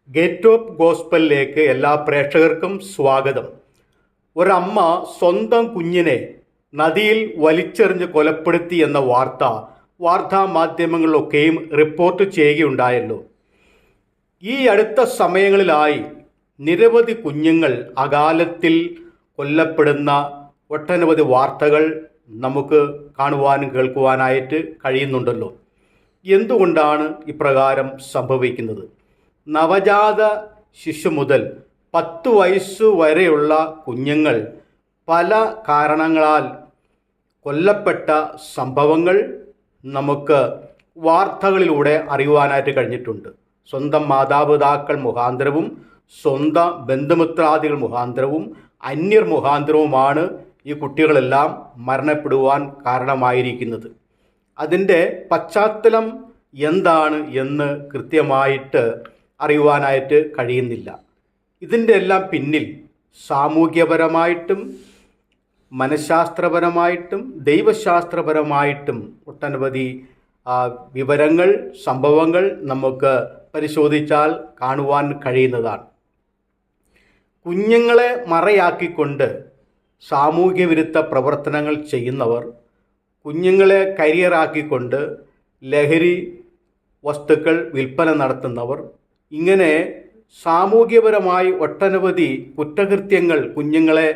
Gate of ഗോസ്പലിലേക്ക് എല്ലാ പ്രേക്ഷകർക്കും സ്വാഗതം. ഒരമ്മ സ്വന്തം കുഞ്ഞിനെ നദിയിൽ വലിച്ചെറിഞ്ഞ് കൊലപ്പെടുത്തി എന്ന വാർത്താ മാധ്യമങ്ങളിലൊക്കെയും റിപ്പോർട്ട് ചെയ്യുകയുണ്ടായല്ലോ. ഈ അടുത്ത സമയങ്ങളിലായി നിരവധി കുഞ്ഞുങ്ങൾ അകാലത്തിൽ കൊല്ലപ്പെടുന്ന ഒട്ടനവധി വാർത്തകൾ നമുക്ക് കാണുവാനും കേൾക്കുവാനായിട്ട് കഴിയുന്നുണ്ടല്ലോ. എന്തുകൊണ്ടാണ് ഇപ്രകാരം സംഭവിക്കുന്നത്? നവജാത ശിശു മുതൽ 10 വയസ്സു വരെയുള്ള കുഞ്ഞുങ്ങൾ പല കാരണങ്ങളാൽ കൊല്ലപ്പെട്ട സംഭവങ്ങൾ നമുക്ക് വാർത്തകളിലൂടെ അറിയുവാനായിട്ട് കഴിഞ്ഞിട്ടുണ്ട്. സ്വന്തം മാതാപിതാക്കൾ മുഖാന്തരവും സ്വന്തം ബന്ധുമിത്രാദികൾ മുഖാന്തരവും അന്യർ മുഖാന്തരവുമാണ് ഈ കുട്ടികളെല്ലാം മരണപ്പെടുവാൻ കാരണമായിരിക്കുന്നത്. അതിൻ്റെ പശ്ചാത്തലം എന്താണ് എന്ന് കൃത്യമായിട്ട് അറിയുവാനായിട്ട് കഴിയുന്നില്ല. ഇതിൻ്റെ എല്ലാം പിന്നിൽ സാമൂഹ്യപരമായിട്ടും മനഃശാസ്ത്രപരമായിട്ടും ദൈവശാസ്ത്രപരമായിട്ടും ഒട്ടനവധി വിവരങ്ങൾ, സംഭവങ്ങൾ നമുക്ക് പരിശോധിച്ചാൽ കാണുവാൻ കഴിയുന്നതാണ്. കുഞ്ഞുങ്ങളെ മറയാക്കിക്കൊണ്ട് സാമൂഹ്യ വിരുദ്ധ പ്രവർത്തനങ്ങൾ ചെയ്യുന്നവർ, കുഞ്ഞുങ്ങളെ കരിയറാക്കിക്കൊണ്ട് ലഹരി വസ്തുക്കൾ വിൽപ്പന നടത്തുന്നവർ, ഇങ്ങനെ സാമൂഹ്യപരമായി ഒട്ടനവധി കുറ്റകൃത്യങ്ങൾ കുഞ്ഞുങ്ങളെ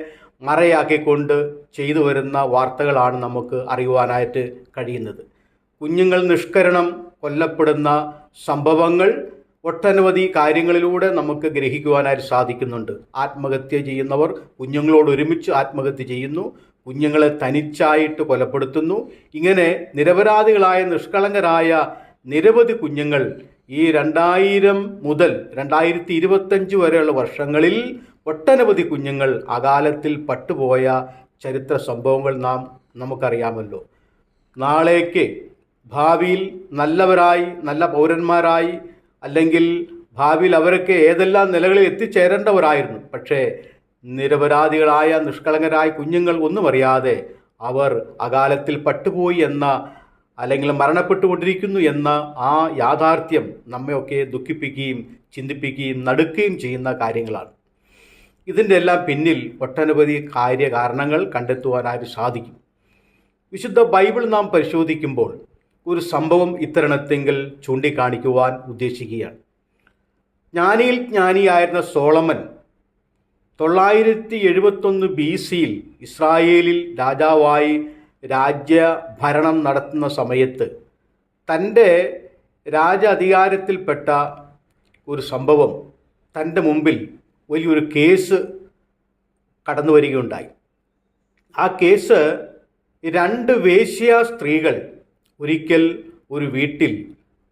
മറയാക്കിക്കൊണ്ട് ചെയ്തു വരുന്ന വാർത്തകളാണ് നമുക്ക് അറിയുവാനായിട്ട് കഴിയുന്നത്. കുഞ്ഞുങ്ങൾ നിഷ്കരണം കൊല്ലപ്പെടുന്ന സംഭവങ്ങൾ ഒട്ടനവധി കാര്യങ്ങളിലൂടെ നമുക്ക് ഗ്രഹിക്കുവാനായിട്ട് സാധിക്കുന്നുണ്ട്. ആത്മഹത്യ ചെയ്യുന്നവർ കുഞ്ഞുങ്ങളോട് ഒരുമിച്ച് ആത്മഹത്യ ചെയ്യുന്നു, കുഞ്ഞുങ്ങളെ തനിച്ചായിട്ട് കൊലപ്പെടുത്തുന്നു. ഇങ്ങനെ നിരപരാധികളായ നിഷ്കളങ്കരായ നിരവധി കുഞ്ഞുങ്ങൾ ഈ 2000 മുതൽ 2025 വരെയുള്ള വർഷങ്ങളിൽ ഒട്ടനവധി കുഞ്ഞുങ്ങൾ അകാലത്തിൽ പട്ടുപോയ ചരിത്ര സംഭവങ്ങൾ നമുക്കറിയാമല്ലോ. നാളേക്ക് ഭാവിയിൽ നല്ലവരായി, നല്ല പൗരന്മാരായി, അല്ലെങ്കിൽ ഭാവിയിൽ അവരൊക്കെ ഏതെല്ലാം നിലകളിൽ എത്തിച്ചേരേണ്ടവരായിരുന്നു. പക്ഷേ നിരപരാധികളായ നിഷ്കളങ്കരായ കുഞ്ഞുങ്ങൾ ഒന്നും അറിയാതെ അവർ അകാലത്തിൽ പട്ടുപോയി എന്ന, അല്ലെങ്കിൽ മരണപ്പെട്ടുകൊണ്ടിരിക്കുന്നു എന്ന ആ യാഥാർത്ഥ്യം നമ്മയൊക്കെ ദുഃഖിപ്പിക്കുകയും ചിന്തിപ്പിക്കുകയും നടുക്കുകയും ചെയ്യുന്ന കാര്യങ്ങളാണ്. ഇതിൻ്റെ എല്ലാം പിന്നിൽ ഒട്ടനവധി കാര്യകാരണങ്ങൾ കണ്ടെത്തുവാനായിട്ട് സാധിക്കും. വിശുദ്ധ ബൈബിൾ നാം പരിശോധിക്കുമ്പോൾ ഒരു സംഭവം ഇത്തരണത്തെങ്കിൽ ചൂണ്ടിക്കാണിക്കുവാൻ ഉദ്ദേശിക്കുകയാണ്. ജ്ഞാനിയിൽ ജ്ഞാനിയായിരുന്ന സോളമൻ 971 BC ഇസ്രായേലിൽ രാജാവായി രാജ്യഭരണം നടത്തുന്ന സമയത്ത് തൻ്റെ രാജ അധികാരത്തിൽപ്പെട്ട ഒരു സംഭവം, തൻ്റെ മുമ്പിൽ വലിയൊരു കേസ് കടന്നു വരികയുണ്ടായി. ആ കേസ് 2 വേശ്യ സ്ത്രീകൾ ഒരിക്കൽ ഒരു വീട്ടിൽ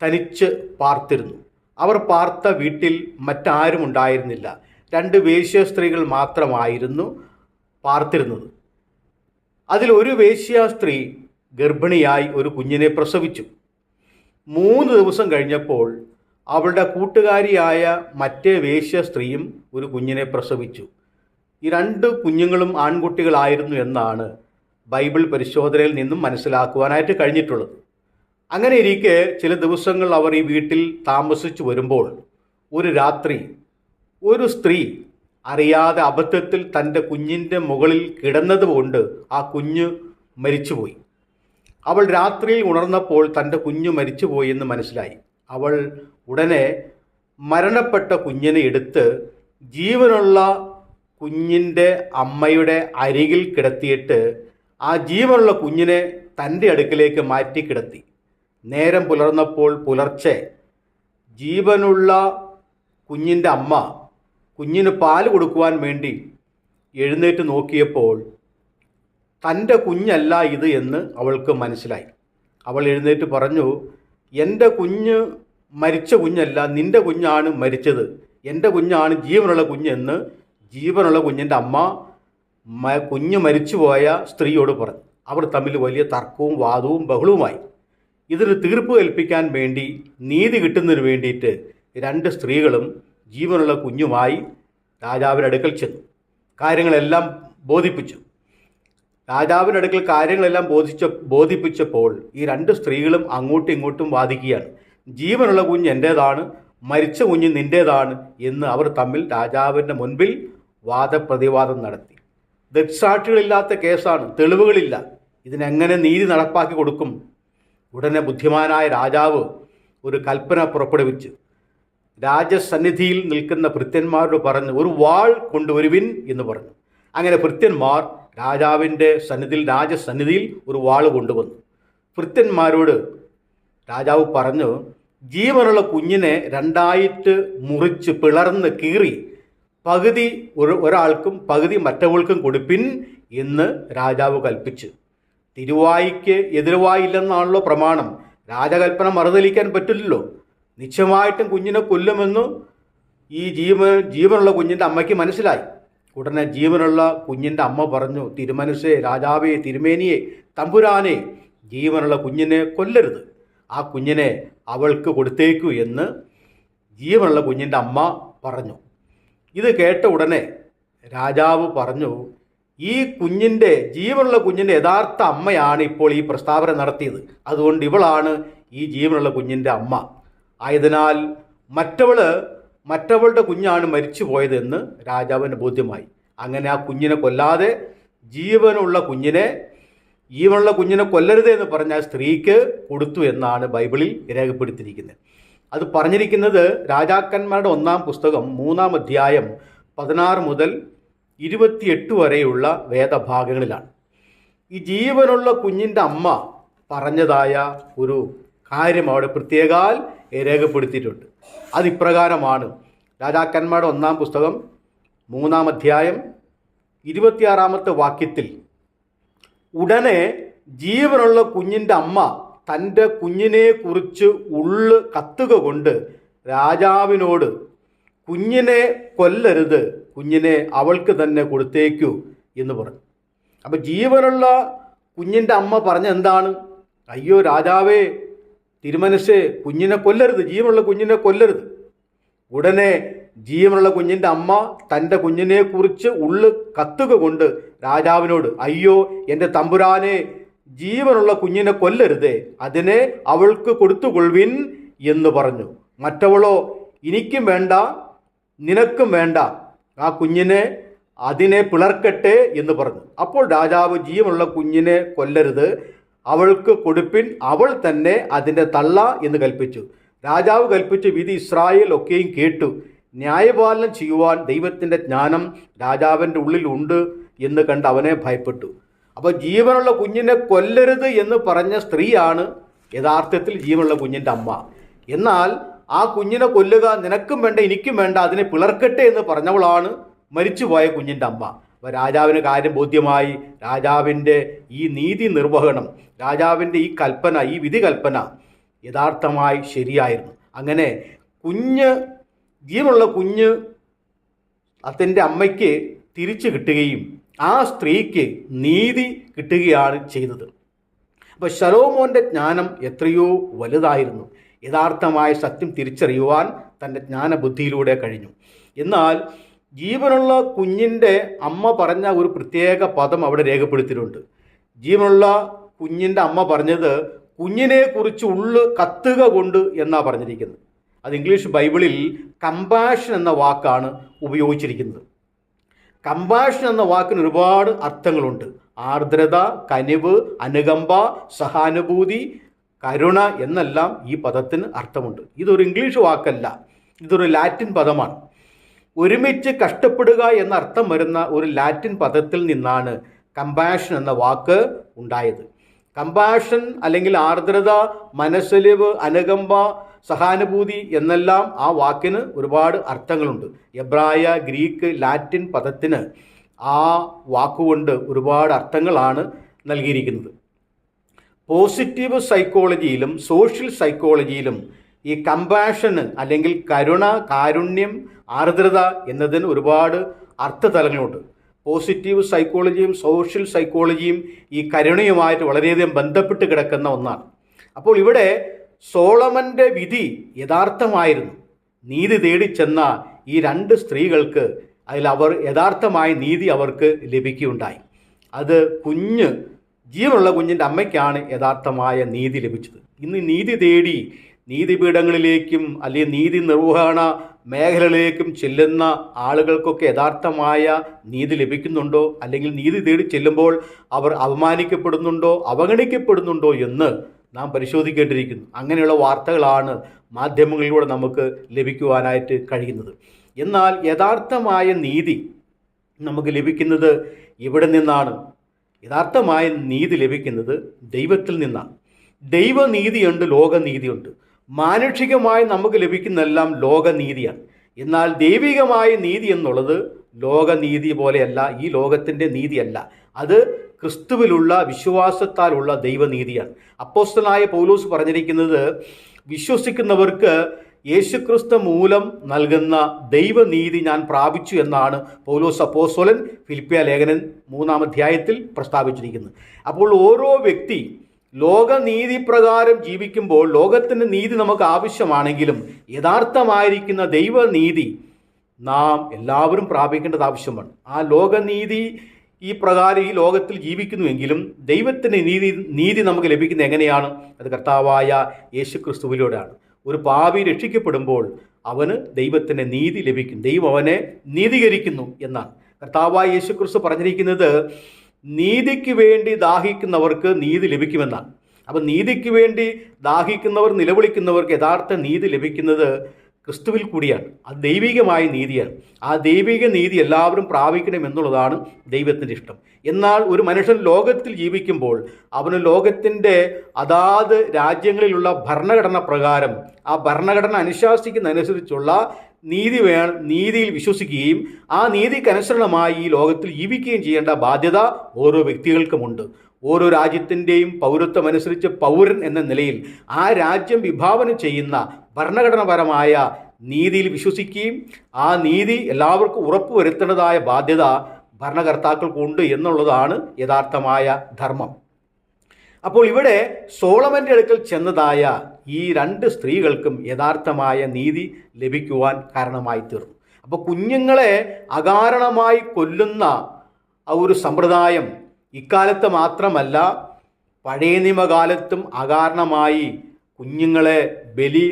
തനിച്ച് പാർത്തിരുന്നു. അവർ പാർത്ത വീട്ടിൽ മറ്റാരും ഉണ്ടായിരുന്നില്ല. 2 വേശ്യ സ്ത്രീകൾ മാത്രമായിരുന്നു പാർത്തിരുന്നത്. അതിൽ ഒരു വേശ്യ സ്ത്രീ ഗർഭിണിയായി ഒരു കുഞ്ഞിനെ പ്രസവിച്ചു. 3 ദിവസം കഴിഞ്ഞപ്പോൾ അവളുടെ കൂട്ടുകാരിയായ മറ്റേ വേശ്യ സ്ത്രീയും ഒരു കുഞ്ഞിനെ പ്രസവിച്ചു. ഈ 2 കുഞ്ഞുങ്ങളും ആൺകുട്ടികളായിരുന്നു എന്നാണ് ബൈബിൾ പരിശോധനയിൽ നിന്നും മനസ്സിലാക്കുവാനായിട്ട് കഴിഞ്ഞിട്ടുള്ളത്. അങ്ങനെ ഇരിക്കെ ചില ദിവസങ്ങൾ അവർ ഈ വീട്ടിൽ താമസിച്ചു വരുമ്പോൾ ഒരു രാത്രി ഒരു സ്ത്രീ അറിയാതെ അബദ്ധത്തിൽ തൻ്റെ കുഞ്ഞിൻ്റെ മുകളിൽ കിടന്നതുകൊണ്ട് ആ കുഞ്ഞ് മരിച്ചുപോയി. അവൾ രാത്രിയിൽ ഉണർന്നപ്പോൾ തൻ്റെ കുഞ്ഞ് മരിച്ചുപോയി എന്ന് മനസ്സിലായി. അവൾ ഉടനെ മരണപ്പെട്ട കുഞ്ഞിനെ എടുത്ത് ജീവനുള്ള കുഞ്ഞിൻ്റെ അമ്മയുടെ അരികിൽ കിടത്തിയിട്ട് ആ ജീവനുള്ള കുഞ്ഞിനെ തൻ്റെ അടുക്കിലേക്ക് മാറ്റി കിടത്തി. നേരം പുലർന്നപ്പോൾ പുലർച്ചെ ജീവനുള്ള കുഞ്ഞിൻ്റെ അമ്മ കുഞ്ഞിന് പാൽ കൊടുക്കുവാൻ വേണ്ടി എഴുന്നേറ്റ് നോക്കിയപ്പോൾ തൻ്റെ കുഞ്ഞല്ല ഇത് എന്ന് അവൾക്ക് മനസ്സിലായി. അവൾ എഴുന്നേറ്റ് പറഞ്ഞു, എൻ്റെ കുഞ്ഞ് മരിച്ച കുഞ്ഞല്ല, നിൻ്റെ കുഞ്ഞാണ് മരിച്ചത്, എൻ്റെ കുഞ്ഞാണ് ജീവനുള്ള കുഞ്ഞെന്ന് ജീവനുള്ള കുഞ്ഞിൻ്റെ അമ്മ കുഞ്ഞ് മരിച്ചുപോയ സ്ത്രീയോട് പറഞ്ഞു. അവർ തമ്മിൽ വലിയ തർക്കവും വാദവും ബഹളവുമായി. ഇതിന് തീർപ്പ് കൽപ്പിക്കാൻ വേണ്ടി, നീതി കിട്ടുന്നതിന് വേണ്ടിയിട്ട് 2 സ്ത്രീകളും ജീവനുള്ള കുഞ്ഞുമായി രാജാവിൻ്റെ അടുക്കൽ ചെന്നു. കാര്യങ്ങളെല്ലാം ബോധിപ്പിച്ചു. രാജാവിൻ്റെ അടുക്കൽ കാര്യങ്ങളെല്ലാം ബോധിപ്പിച്ചപ്പോൾ ഈ 2 സ്ത്രീകളും അങ്ങോട്ടും ഇങ്ങോട്ടും വാദിക്കുകയാണ്. ജീവനുള്ള കുഞ്ഞ് എൻ്റേതാണ്, മരിച്ച കുഞ്ഞ് നിൻ്റേതാണ് എന്ന് അവർ തമ്മിൽ രാജാവിൻ്റെ മുൻപിൽ വാദപ്രതിവാദം നടത്തി. ദൃക്സാക്ഷികളില്ലാത്ത കേസാണ്, തെളിവുകളില്ല. ഇതിനെങ്ങനെ നീതി നടപ്പാക്കി കൊടുക്കും? ഉടനെ ബുദ്ധിമാനായ രാജാവ് ഒരു കൽപ്പന പുറപ്പെടുവിച്ച് രാജസന്നിധിയിൽ നിൽക്കുന്ന ഭൃത്യന്മാരോട് പറഞ്ഞു, ഒരു വാൾ കൊണ്ടുവരുവിൻ എന്ന് പറഞ്ഞു. അങ്ങനെ ഭൃത്യന്മാർ രാജാവിൻ്റെ രാജസന്നിധിയിൽ ഒരു വാൾ കൊണ്ടുവന്നു. ഭൃത്യന്മാരോട് രാജാവ് പറഞ്ഞു, ജീവനുള്ള കുഞ്ഞിനെ രണ്ടായിട്ട് മുറിച്ച് പിളർന്ന് കീറി പകുതി ഒരാൾക്കും പകുതി മറ്റവൾക്കും കൊടുപ്പിൻ എന്ന് രാജാവ് കൽപ്പിച്ചു. തിരുവായിക്ക് എതിർവായില്ലെന്നാണല്ലോ പ്രമാണം. രാജകൽപ്പന മറുതലിക്കാൻ പറ്റില്ലല്ലോ. നിശ്ചയമായിട്ടും കുഞ്ഞിനെ കൊല്ലുമെന്ന് ഈ ജീവനുള്ള കുഞ്ഞിൻ്റെ അമ്മയ്ക്ക് മനസ്സിലായി. ഉടനെ ജീവനുള്ള കുഞ്ഞിൻ്റെ അമ്മ പറഞ്ഞു, തിരുമനസ്സേ, രാജാവേ, തിരുമേനിയെ, തമ്പുരാനെ, ജീവനുള്ള കുഞ്ഞിനെ കൊല്ലരുത്. ആ കുഞ്ഞിനെ അവൾക്ക് കൊടുത്തേക്കൂ എന്ന് ജീവനുള്ള കുഞ്ഞിൻ്റെ അമ്മ പറഞ്ഞു. ഇത് കേട്ട ഉടനെ രാജാവ് പറഞ്ഞു, ഈ ജീവനുള്ള കുഞ്ഞിൻ്റെ യഥാർത്ഥ അമ്മയാണ് ഇപ്പോൾ ഈ പ്രസ്താവന നടത്തിയത്. അതുകൊണ്ട് ഇവളാണ് ഈ ജീവനുള്ള കുഞ്ഞിൻ്റെ അമ്മ. ആയതിനാൽ മറ്റവളുടെ കുഞ്ഞാണ് മരിച്ചു പോയതെന്ന് രാജാവിന് ബോധ്യമായി. അങ്ങനെ ആ കുഞ്ഞിനെ കൊല്ലാതെ ജീവനുള്ള കുഞ്ഞിനെ കൊല്ലരുത് എന്ന് പറഞ്ഞ ആ സ്ത്രീക്ക് കൊടുത്തു എന്നാണ് ബൈബിളിൽ രേഖപ്പെടുത്തിയിരിക്കുന്നത്. അത് പറഞ്ഞിരിക്കുന്നത് രാജാക്കന്മാരുടെ 1-ാം പുസ്തകം 3-ാം അധ്യായം 16 മുതൽ 28 വരെയുള്ള വേദഭാഗങ്ങളിലാണ്. ഈ ജീവനുള്ള കുഞ്ഞിൻ്റെ അമ്മ പറഞ്ഞതായ ഒരു കാര്യം അവിടെ പ്രത്യേകാൽ രേഖപ്പെടുത്തിയിട്ടുണ്ട്. അതിപ്രകാരമാണ്. രാജാക്കന്മാരുടെ 1-ാം പുസ്തകം 3-ാം അധ്യായം 26-ാമത്തെ വാക്യത്തിൽ, ഉടനെ ജീവനുള്ള കുഞ്ഞിൻ്റെ അമ്മ തൻ്റെ കുഞ്ഞിനെ കുറിച്ച് ഉള്ളു കത്തുക കൊണ്ട് രാജാവിനോട്, കുഞ്ഞിനെ കൊല്ലരുത്, കുഞ്ഞിനെ അവൾക്ക് തന്നെ കൊടുത്തേക്കൂ എന്ന് പറഞ്ഞു. അപ്പം ജീവനുള്ള കുഞ്ഞിൻ്റെ അമ്മ പറഞ്ഞ എന്താണ്? അയ്യോ രാജാവേ, തിരുമനസ്സേ, കുഞ്ഞിനെ കൊല്ലരുത്, ജീവനുള്ള കുഞ്ഞിനെ കൊല്ലരുത്. ഉടനെ ജീവനുള്ള കുഞ്ഞിൻ്റെ അമ്മ തൻ്റെ കുഞ്ഞിനെ കുറിച്ച് ഉള്ളു കത്തുക കൊണ്ട് രാജാവിനോട്, അയ്യോ എൻ്റെ തമ്പുരാനെ, ജീവനുള്ള കുഞ്ഞിനെ കൊല്ലരുതേ, അതിനെ അവൾക്ക് കൊടുത്തുകൊള്ളുവിൻ എന്ന് പറഞ്ഞു. മറ്റവളോ, എനിക്കും വേണ്ട, നിനക്കും വേണ്ട, ആ കുഞ്ഞിനെ അതിനെ പിളർക്കട്ടെ എന്ന് പറഞ്ഞു. അപ്പോൾ രാജാവ്, ജീവനുള്ള കുഞ്ഞിനെ കൊല്ലരുത്, അവൾക്ക് കൊടുപ്പിൻ, അവൾ തന്നെ അതിൻ്റെ തള്ള എന്ന് കൽപ്പിച്ചു. രാജാവ് കൽപ്പിച്ച വിധി ഇസ്രായേൽ ഒക്കെയും കേട്ടു. ന്യായപാലനം ചെയ്യുവാൻ ദൈവത്തിൻ്റെ ജ്ഞാനം രാജാവിൻ്റെ ഉള്ളിലുണ്ട് എന്ന് കണ്ട് അവനെ ഭയപ്പെട്ടു. അപ്പോൾ ജീവനുള്ള കുഞ്ഞിനെ കൊല്ലരുത് എന്ന് പറഞ്ഞ സ്ത്രീയാണ് യഥാർത്ഥത്തിൽ ജീവനുള്ള കുഞ്ഞിൻ്റെ അമ്മ. എന്നാൽ ആ കുഞ്ഞിനെ കൊല്ലുക, നിനക്കും വേണ്ട, എനിക്കും വേണ്ട, അതിനെ പിളർക്കട്ടെ എന്ന് പറഞ്ഞവളാണ് മരിച്ചുപോയ കുഞ്ഞിൻ്റെ അമ്മ. അപ്പോൾ രാജാവിന് കാര്യം ബോധ്യമായി. രാജാവിൻ്റെ ഈ നീതി നിർവഹണം, രാജാവിൻ്റെ ഈ കൽപ്പന, ഈ വിധി കൽപ്പന യഥാർത്ഥമായി ശരിയായിരുന്നു. അങ്ങനെ ജീവനുള്ള കുഞ്ഞ് അതിൻ്റെ അമ്മയ്ക്ക് തിരിച്ചു കിട്ടുകയും ആ സ്ത്രീക്ക് നീതി കിട്ടുകയാണ് ചെയ്തത്. അപ്പോൾ ശലോമോൻ്റെ ജ്ഞാനം എത്രയോ വലുതായിരുന്നു. യഥാർത്ഥമായ സത്യം തിരിച്ചറിയുവാൻ തൻ്റെ ജ്ഞാനബുദ്ധിയിലൂടെ കഴിഞ്ഞു. എന്നാൽ ജീവനുള്ള കുഞ്ഞിൻ്റെ അമ്മ പറഞ്ഞ ഒരു പ്രത്യേക പദം അവിടെ രേഖപ്പെടുത്തിയിട്ടുണ്ട്. ജീവനുള്ള കുഞ്ഞിൻ്റെ അമ്മ പറഞ്ഞത് കുഞ്ഞിനെ കുറിച്ച് ഉള്ളു കത്തുക കൊണ്ട് എന്നാണ് പറഞ്ഞിരിക്കുന്നത്. അത് ഇംഗ്ലീഷ് ബൈബിളിൽ കമ്പാഷൻ എന്ന വാക്കാണ് ഉപയോഗിച്ചിരിക്കുന്നത്. കമ്പാഷൻ എന്ന വാക്കിന് ഒരുപാട് അർത്ഥങ്ങളുണ്ട്. ആർദ്രത, കനിവ്, അനുകമ്പ, സഹാനുഭൂതി, കരുണ എന്നെല്ലാം ഈ പദത്തിന് അർത്ഥമുണ്ട്. ഇതൊരു ഇംഗ്ലീഷ് വാക്കല്ല, ഇതൊരു ലാറ്റിൻ പദമാണ്. ഒരുമിച്ച് കഷ്ടപ്പെടുക എന്ന അർത്ഥം വരുന്ന ഒരു ലാറ്റിൻ പദത്തിൽ നിന്നാണ് കമ്പാഷൻ എന്ന വാക്ക് ഉണ്ടായത്. കമ്പാഷൻ അല്ലെങ്കിൽ ആർദ്രത, മനസ്സലിവ്, അനുകമ്പ, സഹാനുഭൂതി എന്നെല്ലാം ആ വാക്കിന് ഒരുപാട് അർത്ഥങ്ങളുണ്ട്. എബ്രായ, ഗ്രീക്ക്, ലാറ്റിൻ പദത്തിന് ആ വാക്കുകൊണ്ട് ഒരുപാട് അർത്ഥങ്ങളാണ് നൽകിയിരിക്കുന്നത്. പോസിറ്റീവ് സൈക്കോളജിയിലും സോഷ്യൽ സൈക്കോളജിയിലും ഈ കമ്പാഷന് അല്ലെങ്കിൽ കരുണ, കാരുണ്യം, ആർദ്രത എന്നതിന് ഒരുപാട് അർത്ഥതലങ്ങളുണ്ട്. പോസിറ്റീവ് സൈക്കോളജിയും സോഷ്യൽ സൈക്കോളജിയും ഈ കരുണയുമായിട്ട് വളരെയധികം ബന്ധപ്പെട്ട് കിടക്കുന്ന ഒന്നാണ്. അപ്പോൾ ഇവിടെ സോളമൻ്റെ വിധി യഥാർത്ഥമായിരുന്നു. നീതി തേടിച്ചെന്ന ഈ 2 സ്ത്രീകൾക്ക് അവർ യഥാർത്ഥമായ നീതി അവർക്ക് ലഭിക്കുകയുണ്ടായി. അത് ജീവനുള്ള കുഞ്ഞിൻ്റെ അമ്മയ്ക്കാണ് യഥാർത്ഥമായ നീതി ലഭിച്ചത്. ഇന്ന് നീതി തേടി നീതിപീഠങ്ങളിലേക്കും അല്ലെങ്കിൽ നീതി നിർവഹണ മേഖലകളിലേക്കും ചെല്ലുന്ന ആളുകൾക്കൊക്കെ യഥാർത്ഥമായ നീതി ലഭിക്കുന്നുണ്ടോ, അല്ലെങ്കിൽ നീതി തേടി ചെല്ലുമ്പോൾ അവർ അപമാനിക്കപ്പെടുന്നുണ്ടോ, അവഗണിക്കപ്പെടുന്നുണ്ടോ എന്ന് നാം പരിശോധിക്കേണ്ടിയിരിക്കുന്നു. അങ്ങനെയുള്ള വാർത്തകളാണ് മാധ്യമങ്ങളിലൂടെ നമുക്ക് ലഭിക്കുവാനായിട്ട് കഴിയുന്നത്. എന്നാൽ യഥാർത്ഥമായ നീതി നമുക്ക് ലഭിക്കുന്നത് ഇവിടെ നിന്നാണ്. യഥാർത്ഥമായ നീതി ലഭിക്കുന്നത് ദൈവത്തിൽ നിന്നാണ്. ദൈവനീതിയുണ്ട്, ലോകനീതിയുണ്ട്. മാനുഷികമായി നമുക്ക് ലഭിക്കുന്നതെല്ലാം ലോകനീതിയാണ്. എന്നാൽ ദൈവികമായ നീതി എന്നുള്ളത് ലോകനീതി പോലെയല്ല, ഈ ലോകത്തിൻ്റെ നീതിയല്ല. അത് ക്രിസ്തുവിലുള്ള വിശ്വാസത്താലുള്ള ദൈവനീതിയാണ്. അപ്പോസ്തലനായ പൗലോസ് പറഞ്ഞിരിക്കുന്നത് വിശ്വസിക്കുന്നവർക്ക് യേശുക്രിസ്തു മൂലം നൽകുന്ന ദൈവനീതി ഞാൻ പ്രാപിച്ചു എന്നാണ് പൗലോസ് അപ്പോസ്തലൻ ഫിലിപ്പിയ ലേഖനം 3-ാം അധ്യായത്തിൽ പ്രസ്താവിച്ചിരിക്കുന്നത്. അപ്പോൾ ഓരോ വ്യക്തി ലോകനീതി പ്രകാരം ജീവിക്കുമ്പോൾ ലോകത്തിൻ്റെ നീതി നമുക്ക് ആവശ്യമാണെങ്കിലും യഥാർത്ഥമായിരിക്കുന്ന ദൈവനീതി നാം എല്ലാവരും പ്രാപിക്കേണ്ടത് ആവശ്യമാണ്. ആ ലോകനീതി ഈ പ്രകാരം ഈ ലോകത്തിൽ ജീവിക്കുന്നുവെങ്കിലും ദൈവത്തിൻ്റെ നീതി നമുക്ക് ലഭിക്കുന്നത് എങ്ങനെയാണ്? അത് കർത്താവായ യേശുക്രിസ്തുവിലൂടെയാണ്. ഒരു പാപി രക്ഷിക്കപ്പെടുമ്പോൾ അവന് ദൈവത്തിൻ്റെ നീതി ലഭിക്കും. ദൈവം അവനെ നീതീകരിക്കുന്നു എന്നാണ് കർത്താവായ യേശുക്രിസ്തു പറഞ്ഞിരിക്കുന്നത്. നീതിക്ക് വേണ്ടി ദാഹിക്കുന്നവർക്ക് നീതി ലഭിക്കുമെന്നാണ്. അപ്പം നീതിക്ക് വേണ്ടി ദാഹിക്കുന്നവർ, നിലവിളിക്കുന്നവർക്ക് യഥാർത്ഥ നീതി ലഭിക്കുന്നത് ക്രിസ്തുവിൽ കൂടിയാണ്. അത് ദൈവികമായ നീതിയാണ്. ആ ദൈവിക നീതി എല്ലാവരും പ്രാപിക്കണമെന്നുള്ളതാണ് ദൈവത്തിൻ്റെ ഇഷ്ടം. എന്നാൽ ഒരു മനുഷ്യൻ ലോകത്തിൽ ജീവിക്കുമ്പോൾ അവന് ലോകത്തിൻ്റെ അതാത് രാജ്യങ്ങളിലുള്ള ഭരണഘടന പ്രകാരം ആ ഭരണഘടന അനുശാസിക്കുന്നതനുസരിച്ചുള്ള നീതിയിൽ വിശ്വസിക്കുകയും ആ നീതിക്കനുസരണമായി ഈ ലോകത്തിൽ ജീവിക്കുകയും ചെയ്യേണ്ട ബാധ്യത ഓരോ വ്യക്തികൾക്കുമുണ്ട്. ഓരോ രാജ്യത്തിൻ്റെയും പൗരത്വമനുസരിച്ച് പൗരൻ എന്ന നിലയിൽ ആ രാജ്യം വിഭാവനം ചെയ്യുന്ന ഭരണഘടനാപരമായ നീതിയിൽ വിശ്വസിക്കുകയും ആ നീതി എല്ലാവർക്കും ഉറപ്പുവരുത്തേണ്ടതായ ബാധ്യത ഭരണകർത്താക്കൾക്കുണ്ട് എന്നുള്ളതാണ് യഥാർത്ഥമായ ധർമ്മം. അപ്പോൾ ഇവിടെ സോളമൻ്റെ അടുക്കൽ ചെന്നതായ ഈ 2 സ്ത്രീകൾക്കും യഥാർത്ഥമായ നീതി ലഭിക്കുവാൻ കാരണമായി തീർന്നു. അപ്പോൾ കുഞ്ഞുങ്ങളെ അകാരണമായി കൊല്ലുന്ന ആ ഒരു സമ്പ്രദായം ഇക്കാലത്ത് മാത്രമല്ല, പഴയ നിയമകാലത്തും അകാരണമായി കുഞ്ഞുങ്ങളെ ബലി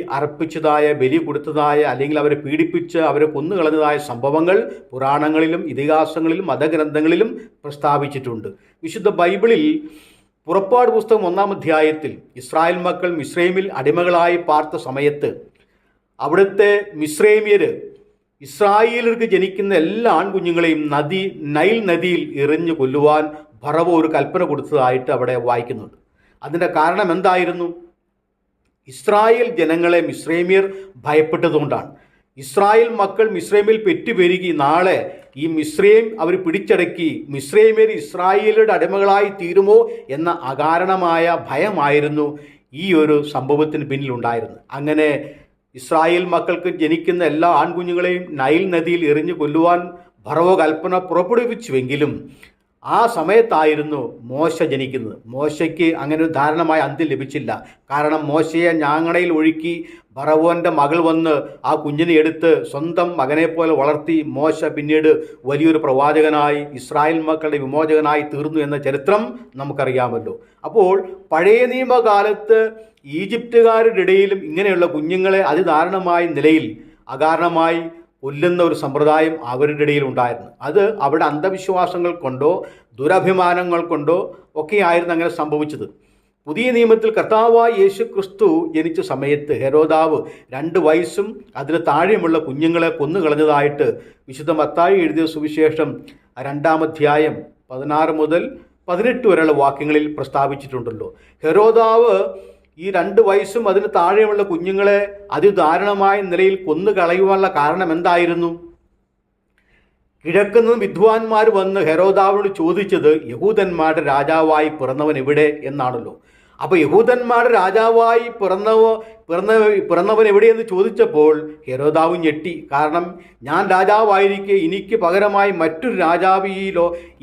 കൊടുത്തതായ അല്ലെങ്കിൽ അവരെ പീഡിപ്പിച്ച് അവരെ കൊന്നുകളഞ്ഞതായ സംഭവങ്ങൾ പുരാണങ്ങളിലും ഇതിഹാസങ്ങളിലും മതഗ്രന്ഥങ്ങളിലും പ്രസ്താവിച്ചിട്ടുണ്ട്. വിശുദ്ധ ബൈബിളിൽ പുറപ്പാട് പുസ്തകം 1-ാം അധ്യായത്തിൽ ഇസ്രായേൽ മക്കൾ മിസ്രൈമിൽ അടിമകളായി പാർത്ത സമയത്ത് അവിടുത്തെ മിസ്രൈമ്യർ ഇസ്രായേലർക്ക് ജനിക്കുന്ന എല്ലാ ആൺകുഞ്ഞുങ്ങളെയും നൈൽ നദിയിൽ എറിഞ്ഞു കൊല്ലുവാൻ ഫറവോ ഒരു കൽപ്പന കൊടുത്തതായിട്ട് അവിടെ വായിക്കുന്നുണ്ട്. അതിൻ്റെ കാരണം എന്തായിരുന്നു? ഇസ്രായേൽ ജനങ്ങളെ മിസ്രൈമ്യർ ഭയപ്പെട്ടതുകൊണ്ടാണ്. ഇസ്രായേൽ മക്കൾ മിസ്രൈമിൽ പെറ്റുപെരുകി നാളെ ഈ മിസ്രൈം അവർ പിടിച്ചടക്കി മിസ്രൈമ്യർ ഇസ്രായേലിയുടെ അടിമകളായി തീരുമോ എന്ന അകാരണമായ ഭയമായിരുന്നു ഈ ഒരു സംഭവത്തിന് പിന്നിലുണ്ടായിരുന്നു. അങ്ങനെ ഇസ്രായേൽ മക്കൾക്ക് ജനിക്കുന്ന എല്ലാ ആൺകുഞ്ഞുങ്ങളെയും നൈൽ നദിയിൽ എറിഞ്ഞു കൊല്ലുവാൻ ഫറവോ കൽപ്പന പുറപ്പെടുവിച്ചുവെങ്കിലും ആ സമയത്തായിരുന്നു മോശ ജനിക്കുന്നത്. മോശയ്ക്ക് അങ്ങനെ ഒരു ധാരണമായ അന്ത്യം ലഭിച്ചില്ല. കാരണം മോശയെ ഞാങ്ങണയിൽ ഒഴുക്കി ഫറവോൻ്റെ മകൾ വന്ന് ആ കുഞ്ഞിനെ എടുത്ത് സ്വന്തം മകനെ പോലെ വളർത്തി മോശ പിന്നീട് വലിയൊരു പ്രവാചകനായി ഇസ്രായേൽ മക്കളുടെ വിമോചകനായി തീർന്നു എന്ന ചരിത്രം നമുക്കറിയാമല്ലോ. അപ്പോൾ പഴയ നിയമകാലത്ത് ഈജിപ്തുകാരുടെ ഇടയിലും ഇങ്ങനെയുള്ള കുഞ്ഞുങ്ങളെ അതിദാരുണമായ നിലയിൽ അകാരണമായി കൊല്ലുന്ന ഒരു സമ്പ്രദായം അവരുടെ ഇടയിൽ ഉണ്ടായിരുന്നു. അത് അവിടെ അന്ധവിശ്വാസങ്ങൾ കൊണ്ടോ ദുരഭിമാനങ്ങൾ കൊണ്ടോ ഒക്കെയായിരുന്നു അങ്ങനെ സംഭവിച്ചത്. പുതിയ നിയമത്തിൽ കർത്താവായ യേശു ക്രിസ്തു ജനിച്ച സമയത്ത് ഹെരോദാവ് 2 വയസ്സും അതിന് താഴെയുമുള്ള കുഞ്ഞുങ്ങളെ കൊന്നുകളഞ്ഞതായിട്ട് വിശുദ്ധ മത്തായി എഴുതിയ സുവിശേഷം 2-ാം അധ്യായം 16 മുതൽ 18 വരെയുള്ള വാക്യങ്ങളിൽ പ്രസ്താവിച്ചിട്ടുണ്ടല്ലോ. ഹെരോദാവ് ഈ 2 വയസ്സും അതിന് താഴെയുമുള്ള കുഞ്ഞുങ്ങളെ അതിദാരുണമായ നിലയിൽ കൊന്നുകളയുവാനുള്ള കാരണം എന്തായിരുന്നു? കിഴക്കുനിന്ന് വിദ്വാൻമാർ വന്ന് ഹെരോദാവിനോട് ചോദിച്ചത് യഹൂദന്മാരുടെ രാജാവായി പിറന്നവൻ എവിടെ എന്നാണല്ലോ. അപ്പോൾ യഹൂദന്മാരുടെ രാജാവായി പിറന്നവൻ എവിടെയെന്ന് ചോദിച്ചപ്പോൾ ഹെരോദാവ് ഞെട്ടി. കാരണം ഞാൻ രാജാവായിരിക്കെ എനിക്ക് പകരമായി മറ്റൊരു രാജാവ്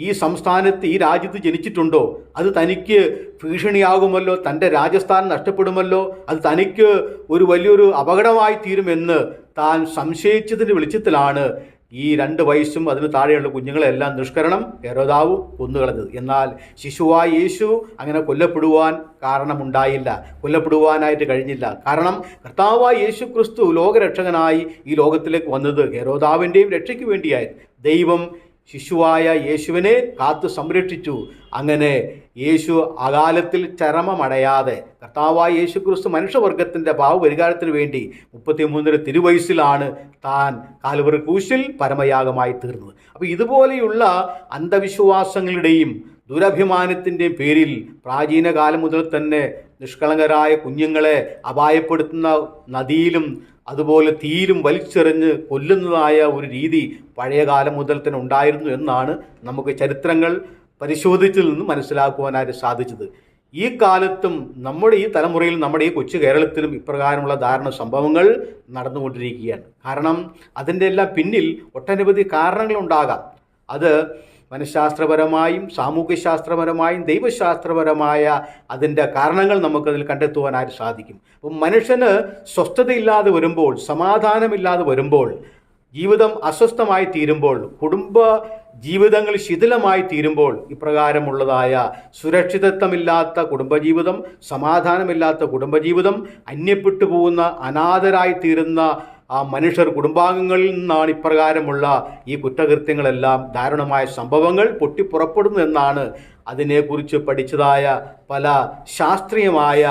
ഈ സംസ്ഥാനത്ത് ഈ രാജ്യത്ത് ജനിച്ചിട്ടുണ്ടോ? അത് തനിക്ക് ഭീഷണിയാകുമല്ലോ, തൻ്റെ രാജസ്ഥാനം നഷ്ടപ്പെടുമല്ലോ, അത് തനിക്ക് ഒരു വലിയൊരു അപകടമായി തീരുമെന്ന് താൻ സംശയിച്ചതിൻ്റെ വെളിച്ചത്തിലാണ് ഈ 2 വയസ്സും അതിന് താഴെയുള്ള കുഞ്ഞുങ്ങളെല്ലാം നിഷ്കരണം ഹെരോദാവ് കൊന്നുകളഞ്ഞത്. എന്നാൽ ശിശുവായ യേശു അങ്ങനെ കൊല്ലപ്പെടുവാൻ കാരണമുണ്ടായില്ല, കൊല്ലപ്പെടുവാനായിട്ട് കഴിഞ്ഞില്ല. കാരണം കർത്താവായ യേശു ക്രിസ്തു ലോകരക്ഷകനായി ഈ ലോകത്തിലേക്ക് വന്നത് ഹെരോദാവിൻ്റെയും രക്ഷയ്ക്ക് വേണ്ടിയായിരുന്നു. ദൈവം ശിശുവായ യേശുവിനെ കാത്തു സംരക്ഷിച്ചു. അങ്ങനെ യേശു അകാലത്തിൽ ചരമമടയാതെ കർത്താവായ യേശു ക്രിസ്തു മനുഷ്യവർഗത്തിൻ്റെ പാവപരിഹാരത്തിന് വേണ്ടി 33 തിരുവയസ്സിലാണ് താൻ കാൽവറി ക്രൂശിൽ പരമയാഗമായി തീർന്നത്. അപ്പോൾ ഇതുപോലെയുള്ള അന്ധവിശ്വാസങ്ങളുടെയും ദുരഭിമാനത്തിൻ്റെയും പേരിൽ പ്രാചീന കാലം മുതൽ തന്നെ നിഷ്കളങ്കരായ കുഞ്ഞുങ്ങളെ അപായപ്പെടുത്തുന്ന നദിയിലും അതുപോലെ തീയിലും വലിച്ചെറിഞ്ഞ് കൊല്ലുന്നതായ ഒരു രീതി പഴയ കാലം മുതൽ തന്നെ ഉണ്ടായിരുന്നു എന്നാണ് നമുക്ക് ചരിത്രങ്ങൾ പരിശോധിച്ചതിൽ നിന്ന് മനസ്സിലാക്കുവാനായിട്ട് സാധിച്ചത്. ഈ കാലത്തും നമ്മുടെ ഈ തലമുറയിൽ, നമ്മുടെ ഈ കൊച്ചു കേരളത്തിലും ഇപ്രകാരമുള്ള ധാരണ സംഭവങ്ങൾ നടന്നുകൊണ്ടിരിക്കുകയാണ്. കാരണം അതിൻ്റെ എല്ലാം പിന്നിൽ ഒട്ടനവധി കാരണങ്ങളുണ്ടാകാം. അത് മനഃശാസ്ത്രപരമായും സാമൂഹ്യശാസ്ത്രപരമായും ദൈവശാസ്ത്രപരമായ അതിൻ്റെ കാരണങ്ങൾ നമുക്കതിൽ കണ്ടെത്തുവാനായിട്ട് സാധിക്കും. അപ്പം മനുഷ്യന് സ്വസ്ഥതയില്ലാതെ വരുമ്പോൾ, സമാധാനമില്ലാതെ വരുമ്പോൾ, ജീവിതം അസ്വസ്ഥമായി തീരുമ്പോൾ, കുടുംബ ജീവിതങ്ങൾ ശിഥിലമായി തീരുമ്പോൾ ഇപ്രകാരമുള്ളതായ സുരക്ഷിതത്വമില്ലാത്ത കുടുംബജീവിതം, സമാധാനമില്ലാത്ത കുടുംബജീവിതം, അന്യപ്പെട്ടു പോകുന്ന അനാഥരായി തീരുന്ന ആ മനുഷ്യർ കുടുംബാംഗങ്ങളിൽ നിന്നാണ് ഇപ്രകാരമുള്ള ഈ കുറ്റകൃത്യങ്ങളെല്ലാം ദാരുണമായ സംഭവങ്ങൾ പൊട്ടിപ്പുറപ്പെടുന്നു എന്നാണ് അതിനെക്കുറിച്ച് പഠിച്ചതായ പല ശാസ്ത്രീയമായ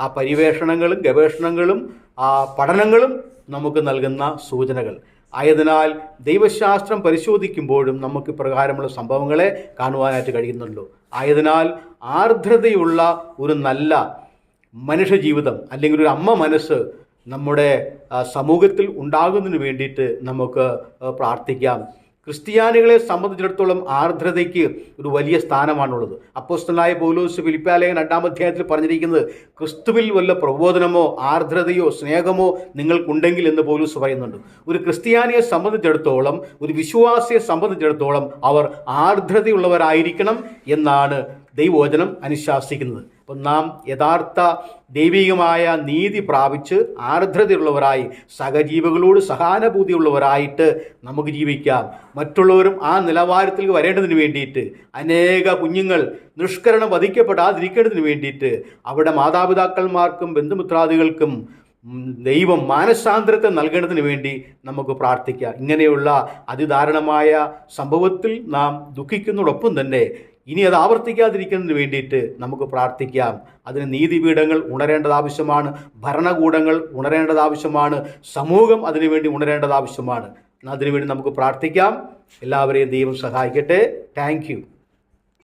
ആ പരിവേഷണങ്ങളും ഗവേഷണങ്ങളും ആ പഠനങ്ങളും നമുക്ക് നൽകുന്ന സൂചനകൾ. ആയതിനാൽ ദൈവശാസ്ത്രം പരിശോധിക്കുമ്പോഴും നമുക്ക് ഇപ്രകാരമുള്ള സംഭവങ്ങളെ കാണുവാനായിട്ട് കഴിയുന്നുള്ളൂ. ആയതിനാൽ ആർദ്രതയുള്ള ഒരു നല്ല മനുഷ്യജീവിതം അല്ലെങ്കിൽ ഒരു അമ്മ മനസ്സ് നമ്മുടെ സമൂഹത്തിൽ ഉണ്ടാകുന്നതിന് വേണ്ടിയിട്ട് നമുക്ക് പ്രാർത്ഥിക്കാം. ക്രിസ്ത്യാനികളെ സംബന്ധിച്ചിടത്തോളം ആർദ്രതയ്ക്ക് ഒരു വലിയ സ്ഥാനമാണുള്ളത്. അപ്പോസ്തലനായ പൗലോസ് ഫിലിപ്പിലേഖനം 2-ാം അധ്യായത്തിൽ പറഞ്ഞിരിക്കുന്നത് ക്രിസ്തുവിൽ വല്ല പ്രബോധനമോ ആർദ്രതയോ സ്നേഹമോ നിങ്ങൾക്കുണ്ടെങ്കിൽ എന്ന് പൗലോസ് പറയുന്നുണ്ട്. ഒരു ക്രിസ്ത്യാനിയെ സംബന്ധിച്ചിടത്തോളം, ഒരു വിശ്വാസിയെ സംബന്ധിച്ചിടത്തോളം അവർ ആർദ്രതയുള്ളവരായിരിക്കണം എന്നാണ് ദൈവവചനം അനുശാസിക്കുന്നത്. അപ്പം നാം യഥാർത്ഥ ദൈവികമായ നീതി പ്രാപിച്ച് ആർദ്രതയുള്ളവരായി സഹജീവികളോട് സഹാനുഭൂതിയുള്ളവരായിട്ട് നമുക്ക് ജീവിക്കാം. മറ്റുള്ളവരും ആ നിലവാരത്തിൽ വരേണ്ടതിന് വേണ്ടിയിട്ട് അനേക കുഞ്ഞുങ്ങൾ നിഷ്കരണം വധിക്കപ്പെടാതിരിക്കേണ്ടതിന് വേണ്ടിയിട്ട് അവിടെ മാതാപിതാക്കന്മാർക്കും ബന്ധുമിത്രാദികൾക്കും ദൈവം മാനസാന്തരത്തെ നൽകേണ്ടതിന് വേണ്ടി നമുക്ക് പ്രാർത്ഥിക്കാം. ഇങ്ങനെയുള്ള അതിദാരുണമായ സംഭവത്തിൽ നാം ദുഃഖിക്കുന്നതോടൊപ്പം തന്നെ ഇനി അത് ആവർത്തിക്കാതിരിക്കുന്നതിന് വേണ്ടിയിട്ട് നമുക്ക് പ്രാർത്ഥിക്കാം. അതിന് നീതിപീഠങ്ങൾ ഉണരേണ്ടത് ആവശ്യമാണ്, ഭരണകൂടങ്ങൾ ഉണരേണ്ടത് ആവശ്യമാണ്, സമൂഹം അതിനുവേണ്ടി ഉണരേണ്ടത് ആവശ്യമാണ്. അതിനുവേണ്ടി നമുക്ക് പ്രാർത്ഥിക്കാം. എല്ലാവരെയും ദൈവം സഹായിക്കട്ടെ. Thank you.